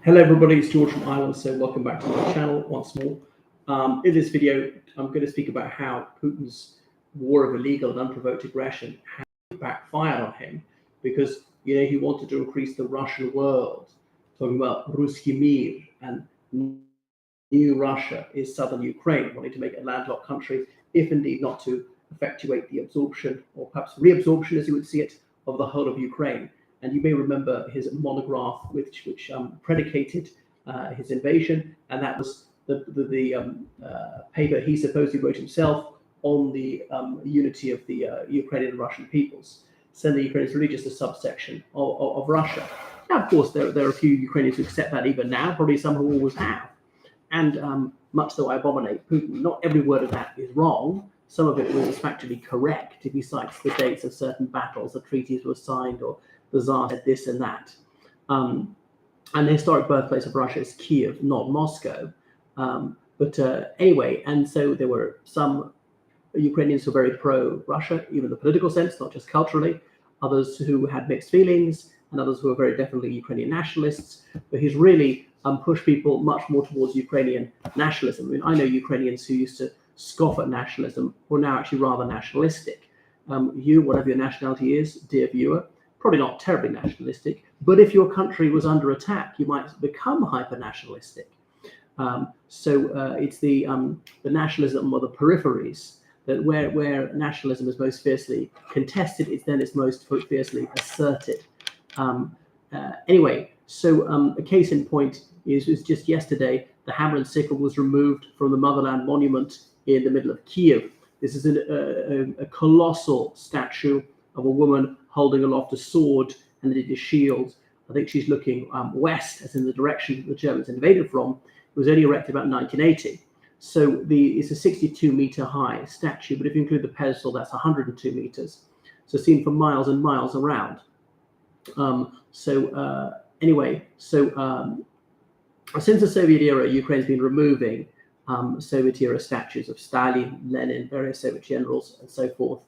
Hello everybody, it's George from Ireland, so welcome back to my channel once more. In this video, I'm going to speak about how Putin's war of illegal and unprovoked aggression has backfired on him because, he wanted to increase the Russian world, talking about Ruski Mir, and new Russia is southern Ukraine, wanting to make it a landlocked country, if indeed not to effectuate the absorption, or perhaps reabsorption as you would see it, of the whole of Ukraine. And you may remember his monograph, which predicated his invasion, and that was the paper he supposedly wrote himself on the unity of the Ukrainian and Russian peoples, saying the Ukraine is really just a subsection of Russia. Now, of course, there are a few Ukrainians who accept that even now, probably some who always have. And much though I abominate Putin, not every word of that is wrong. Some of it was factually correct if he cites the dates of certain battles, the treaties were signed, or the Tsar said this and that. And the historic birthplace of Russia is Kiev, not Moscow. Anyway, and so there were some Ukrainians who were very pro-Russia, even in the political sense, not just culturally, others who had mixed feelings, and others who were very definitely Ukrainian nationalists. But he's really pushed people much more towards Ukrainian nationalism. I mean, I know Ukrainians who used to scoff at nationalism, who are now actually rather nationalistic. You, whatever your nationality is, dear viewer, probably not terribly nationalistic, but if your country was under attack, you might become hyper-nationalistic. It's the nationalism or the peripheries that where nationalism is most fiercely contested, it's most fiercely asserted. Anyway, a case in point is just yesterday, the hammer and sickle was removed from the Motherland Monument in the middle of Kiev. This is a colossal statue of a woman holding aloft a sword and a shield. I think she's looking west, as in the direction the Germans invaded from. It was only erected about 1980. So it's a 62-meter high statue, but if you include the pedestal, that's 102 meters. So seen for miles and miles around. Since the Soviet era, Ukraine's been removing Soviet era statues of Stalin, Lenin, various Soviet generals, and so forth.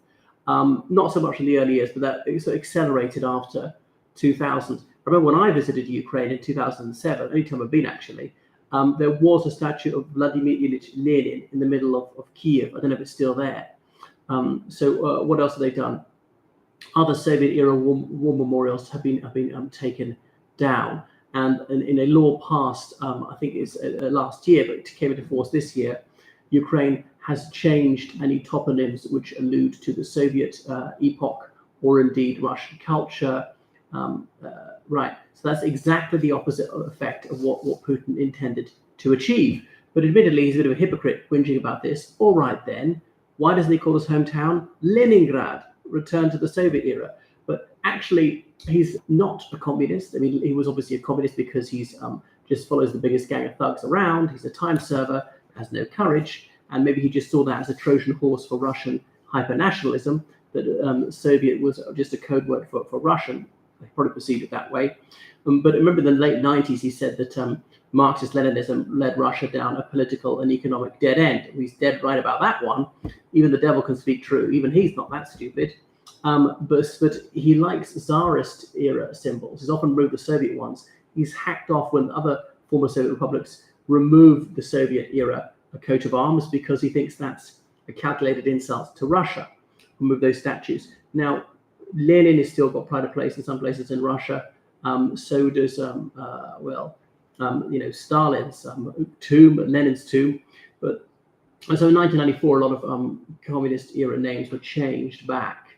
Not so much in the early years, but that sort of accelerated after 2000. I remember when I visited Ukraine in 2007, only time I've been actually, there was a statue of Vladimir Ilyich Lenin in the middle of Kiev. I don't know if it's still there. What else have they done? Other Soviet era war memorials have been taken down. And in a law passed, I think it's last year, but it came into force this year, Ukraine has changed any toponyms which allude to the Soviet epoch or indeed Russian culture. Right, so that's exactly the opposite effect of what Putin intended to achieve. But admittedly, he's a bit of a hypocrite whinging about this. All right then, why doesn't he call his hometown Leningrad, return to the Soviet era? But actually, he's not a communist. I mean, he was obviously a communist because he's just follows the biggest gang of thugs around. He's a time server, has no courage, and maybe he just saw that as a Trojan horse for Russian hyper-nationalism, that Soviet was just a code word for Russian. They probably perceived it that way. But remember in the late 90s, he said that Marxist-Leninism led Russia down a political and economic dead end. He's dead right about that one. Even the devil can speak true. Even he's not that stupid. But he likes Tsarist era symbols. He's often removed the Soviet ones. He's hacked off when other former Soviet republics removed the Soviet era a coat of arms because he thinks that's a calculated insult to Russia. Remove those statues. Now, Lenin has still got pride of place in some places in Russia. So does Stalin's tomb, Lenin's tomb. But so in 1994, a lot of communist era names were changed back.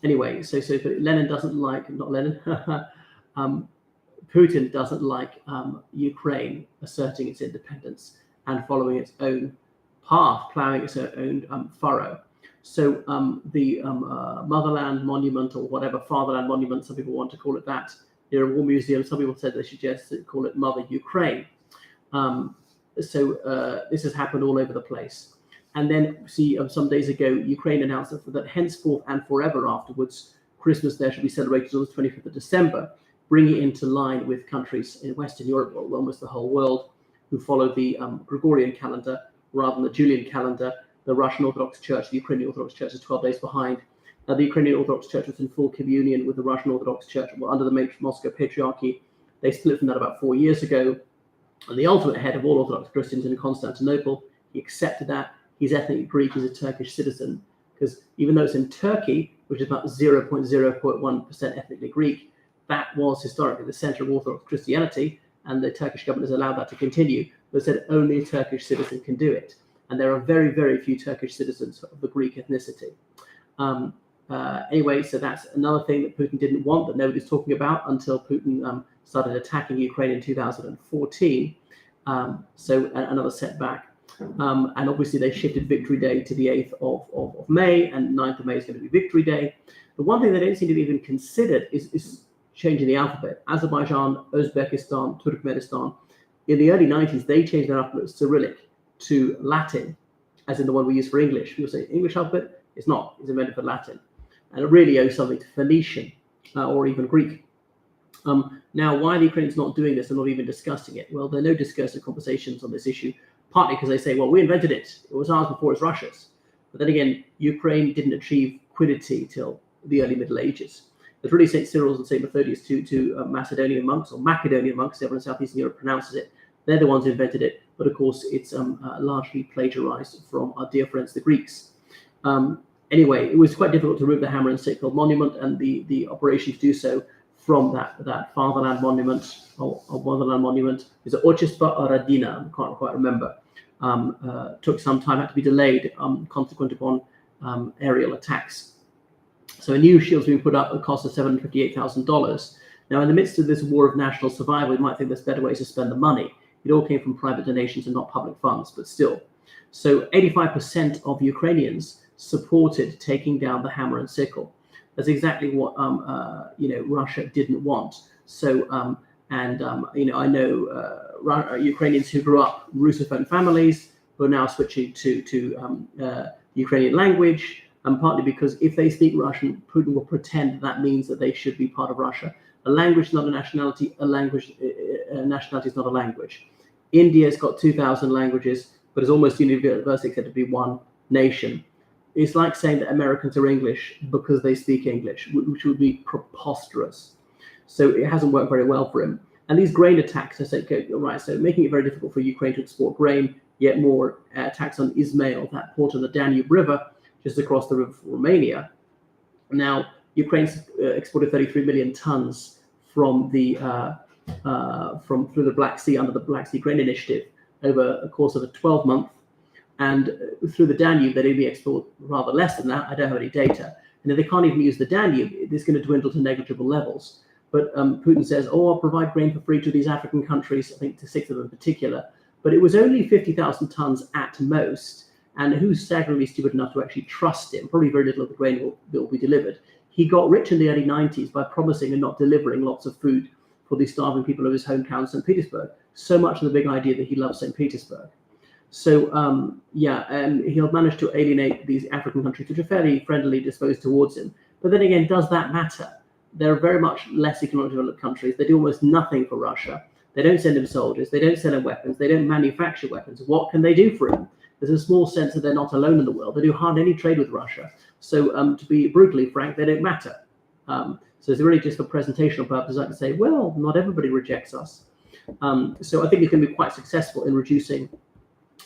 Anyway, so Lenin doesn't like, not Lenin, Putin doesn't like Ukraine asserting its independence and following its own path, plowing its own furrow. So the Motherland Monument, or whatever, Fatherland Monument, some people want to call it that, near a war museum, some people said they should just call it Mother Ukraine. This has happened all over the place. And then, some days ago, Ukraine announced that henceforth and forever afterwards, Christmas there should be celebrated on the 25th of December, bringing it into line with countries in Western Europe, or almost the whole world, who follow the Gregorian calendar rather than the Julian calendar. The Russian Orthodox Church, the Ukrainian Orthodox Church is 12 days behind. The Ukrainian Orthodox Church was in full communion with the Russian Orthodox Church under the Moscow Patriarchy They split from that about 4 years ago. And the ultimate head of all Orthodox Christians in Constantinople, he accepted that. He's ethnically Greek, he's a Turkish citizen. Because even though it's in Turkey, which is about 0.0.1% ethnically Greek, that was historically the center of Orthodox Christianity, and the Turkish government has allowed that to continue, but said only a Turkish citizen can do it. And there are very, very few Turkish citizens of the Greek ethnicity. Anyway, so that's another thing that Putin didn't want, that nobody's talking about until Putin started attacking Ukraine in 2014. So another setback. And obviously they shifted Victory Day to the 8th of May, and 9th of May is going to be Victory Day. The one thing they don't seem to be even considered is changing the alphabet. Azerbaijan, Uzbekistan, Turkmenistan, in the early 90s, they changed their alphabet Cyrillic to Latin, as in the one we use for English. People say English alphabet, it's not, it's invented for Latin. And it really owes something to Phoenician or even Greek. Now, why are the Ukrainians not doing this and not even discussing it? Well, there are no discursive conversations on this issue, partly because they say, well, we invented it. It was ours before it was Russia's. But then again, Ukraine didn't achieve quiddity till the early Middle Ages. There's really St. Cyril's and St. Methodius, two Macedonian monks, or Macedonian monks, everyone in Southeastern Europe pronounces it. They're the ones who invented it, but of course it's largely plagiarized from our dear friends, the Greeks. Anyway, it was quite difficult to remove the hammer and sickle monument, and the operation to do so from that Fatherland Monument, or Motherland Monument, is it Ochispa or Radina? I can't quite remember. Took some time, had to be delayed, consequent upon aerial attacks. So a new shield's been put up at a cost of $758,000. Now, in the midst of this war of national survival, you might think there's better ways to spend the money. It all came from private donations and not public funds, but still. So 85% of Ukrainians supported taking down the hammer and sickle. That's exactly what Russia didn't want. So I know Ukrainians who grew up Russophone families who are now switching to Ukrainian language, and partly because if they speak Russian, Putin will pretend that means that they should be part of Russia. A language is not a nationality. A nationality is not a language. India's got 2,000 languages, but is almost universally accepted to be one nation. It's like saying that Americans are English because they speak English, which would be preposterous. So it hasn't worked very well for him. And these grain attacks, I say, okay, right, so making it very difficult for Ukraine to export grain, yet more attacks on Izmail, that port on the Danube River, just across the river from Romania. Now, Ukraine's exported 33 million tons from through the Black Sea under the Black Sea Grain Initiative over a course of a 12-month. And through the Danube, they only export rather less than that. I don't have any data. And if they can't even use the Danube, it's going to dwindle to negligible levels. But Putin says, oh, I'll provide grain for free to these African countries, I think to 6 of them in particular. But it was only 50,000 tons at most. And who's staggeringly stupid enough to actually trust him? Probably very little of the grain will be delivered. He got rich in the early 90s by promising and not delivering lots of food for the starving people of his hometown, St. Petersburg. So much of the big idea that he loves St. Petersburg. So, he'll manage to alienate these African countries, which are fairly friendly disposed towards him. But then again, does that matter? They're very much less economically developed countries. They do almost nothing for Russia. They don't send him soldiers. They don't sell him weapons. They don't manufacture weapons. What can they do for him? There's a small sense that they're not alone in the world. They do hardly any trade with Russia. So to be brutally frank, they don't matter. So it's really just for presentational purposes. I can say, well, not everybody rejects us. So I think it's going to be quite successful in reducing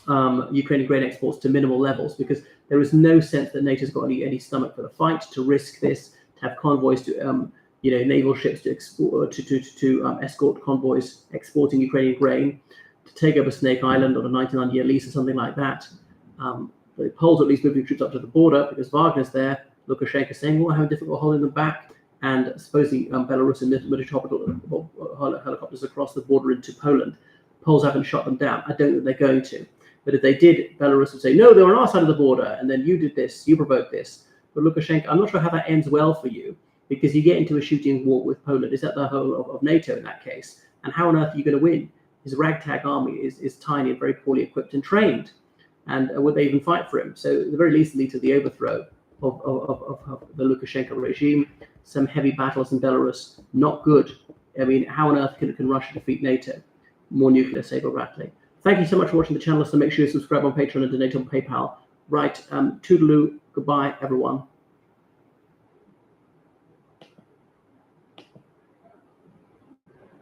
Ukrainian grain exports to minimal levels, because there is no sense that NATO's got any stomach for the fight, to risk this, to have convoys to naval ships to export to escort convoys exporting Ukrainian grain, to take over Snake Island on a 99-year lease or something like that. The Poles are at least moving troops up to the border because Wagner's there. Lukashenko saying, well, having difficult holding them back, and supposedly Belarus and military helicopters across the border into Poland. Poles haven't shot them down. I don't think they're going to. But if they did, Belarus would say, no, they're on our side of the border, and then you did this, you provoked this. But Lukashenko, I'm not sure how that ends well for you, because you get into a shooting war with Poland. Is that the whole of NATO in that case? And how on earth are you going to win? His ragtag army is tiny and very poorly equipped and trained. And would they even fight for him? So at the very least, lead to the overthrow of the Lukashenko regime. Some heavy battles in Belarus, not good. I mean, how on earth can Russia defeat NATO? More nuclear saber-rattling. Thank you so much for watching the channel. So make sure you subscribe on Patreon and donate on PayPal. Right, toodaloo, goodbye, everyone.